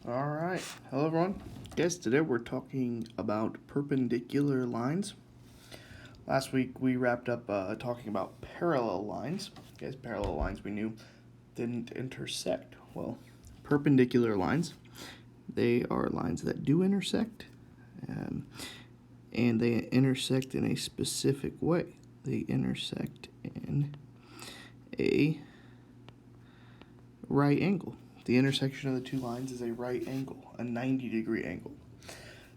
All right. Hello, everyone. Guys, today we're talking about perpendicular lines. Last week we wrapped up talking about parallel lines. Guys, parallel lines we knew didn't intersect. Well, perpendicular lines, they are lines that do intersect, um, and they intersect in a specific way. They intersect in a right angle. The intersection of the two lines is a right angle, a 90-degree angle.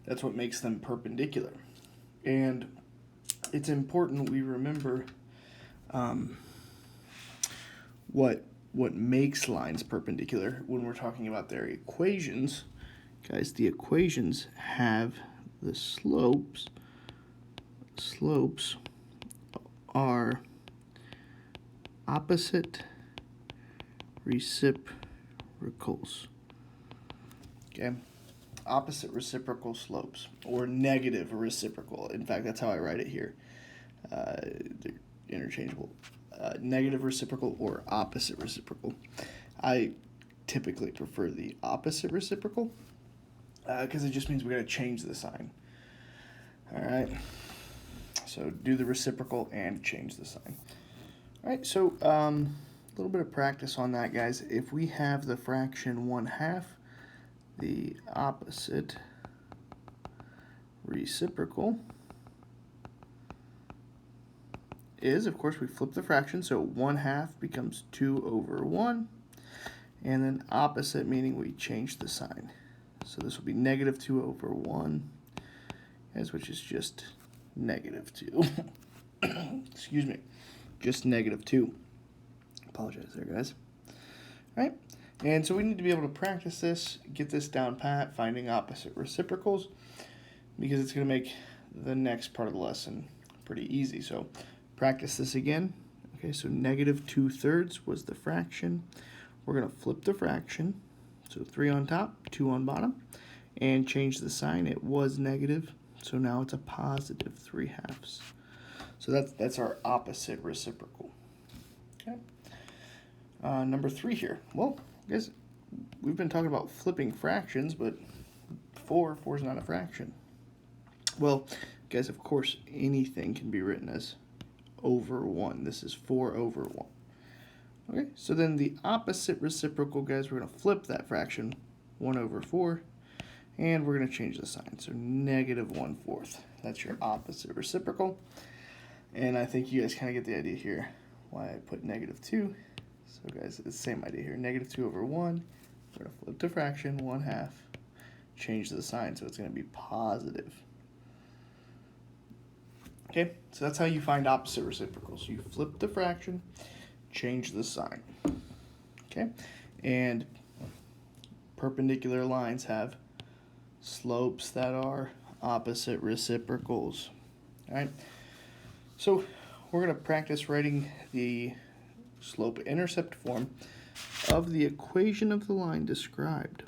That's what makes them perpendicular. And it's important we remember um, what makes lines perpendicular when we're talking about their equations. Guys, the equations have the slopes are opposite reciprocals. Okay? Opposite reciprocal slopes, or negative reciprocal. In fact, that's how I write it here. They're interchangeable. Negative reciprocal or opposite reciprocal. I typically prefer the opposite reciprocal because it just means we got to change the sign. All right. So do the reciprocal and change the sign. All right. So a little bit of practice on that, guys. If we have the fraction 1/2, the opposite reciprocal is, of course, we flip the fraction, so 1/2 becomes 2/1, and then opposite meaning we change the sign. So this will be negative 2/1, guys, which is just negative 2. Excuse me, just negative 2. Apologize there, guys. All right, and so we need to be able to practice this, get this down pat, finding opposite reciprocals, because it's going to make the next part of the lesson pretty easy. So practice this again. Okay, so negative 2/3 was the fraction. We're going to flip the fraction. So 3 on top, 2 on bottom, and change the sign. It was negative, so now it's a positive 3/2. So that's our opposite reciprocal. Okay. Number 3 here. Well, guys, we've been talking about flipping fractions, but 4 is not a fraction. Well, guys, of course, anything can be written as over 1. This is 4/1. Okay, so then the opposite reciprocal, guys, we're going to flip that fraction, 1/4, and we're going to change the sign. So negative 1/4. That's your opposite reciprocal. And I think you guys kind of get the idea here why I put negative 2. So, guys, it's the same idea here. Negative 2/1. We're going to flip the fraction, 1/2, change the sign, so it's going to be positive. Okay, so that's how you find opposite reciprocals. You flip the fraction, change the sign. Okay, and perpendicular lines have slopes that are opposite reciprocals. All right, so we're going to practice writing the slope-intercept form of the equation of the line described.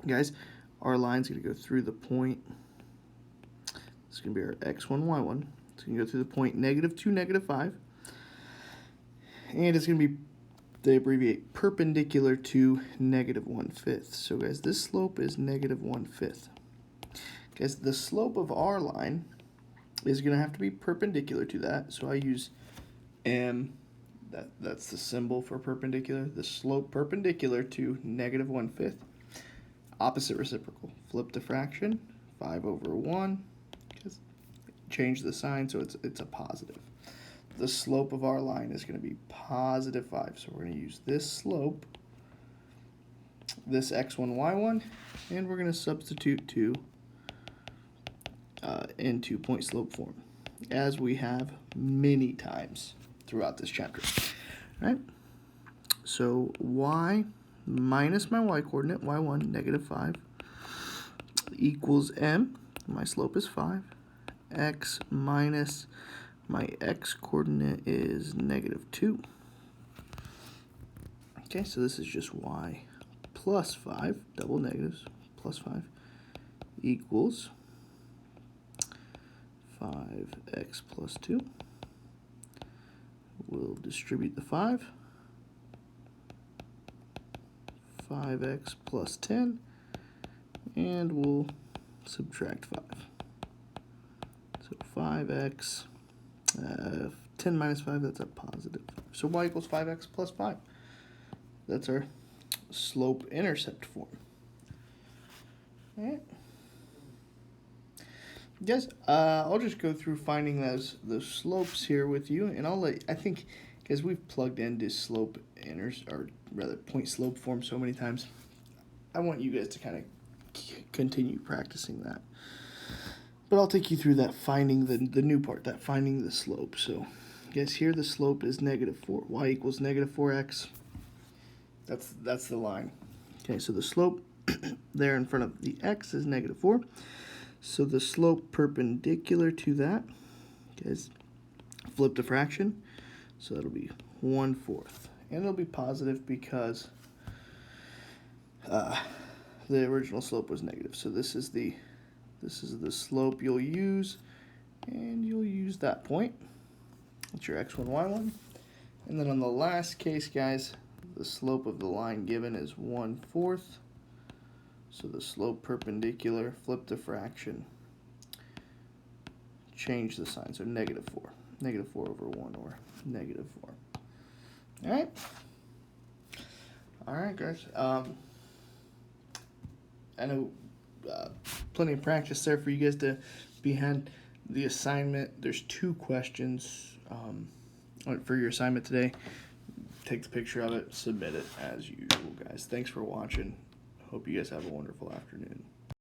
Guys, our line's going to go through the point. It's going to be our x1, y1. It's going to go through the point negative 2, negative 5. And it's going to be, they abbreviate, perpendicular to negative 1/5. So, guys, this slope is negative 1/5. Guys, the slope of our line is going to have to be perpendicular to that. So I use m. That's the symbol for perpendicular. The slope perpendicular to negative 1/5. Opposite reciprocal. Flip the fraction. 5/1. Change the sign so it's a positive. The slope of our line is going to be positive 5. So we're going to use this slope, this x1, y1, and we're going to substitute 2 into point slope form, as we have many times throughout this chapter. All right? So y minus my y coordinate, y1, negative 5, equals m. My slope is 5. X minus my x coordinate is negative 2. Okay, so this is just y plus 5, double negatives, plus 5, equals 5x plus 2. We'll distribute the 5. 5x plus 10, and we'll subtract 5. So 5x, 10 minus 5, that's a positive. So y equals 5x plus 5. That's our slope-intercept form. All right. Guys, I'll just go through finding those slopes here with you, and I think, because we've plugged into slope or rather point slope form so many times, I want you guys to kind of continue practicing that. But I'll take you through that finding the new part, that finding the slope. So, guys, here the slope is -4. Y equals -4x. That's the line. Okay, so the slope there in front of the x is -4. So the slope perpendicular to that is flip the fraction. So that'll be 1/4. And it'll be positive because the original slope was negative. So this is the slope you'll use, and you'll use that point. That's your x1, y1. And then on the last case, guys, the slope of the line given is 1/4. So the slope perpendicular, flip the fraction, change the sign, so -4. -4 over 1 or -4. All right, guys. I know plenty of practice there for you guys to be had. The assignment, there's 2 questions for your assignment today. Take the picture of it, submit it as usual, guys. Thanks for watching. Hope you guys have a wonderful afternoon.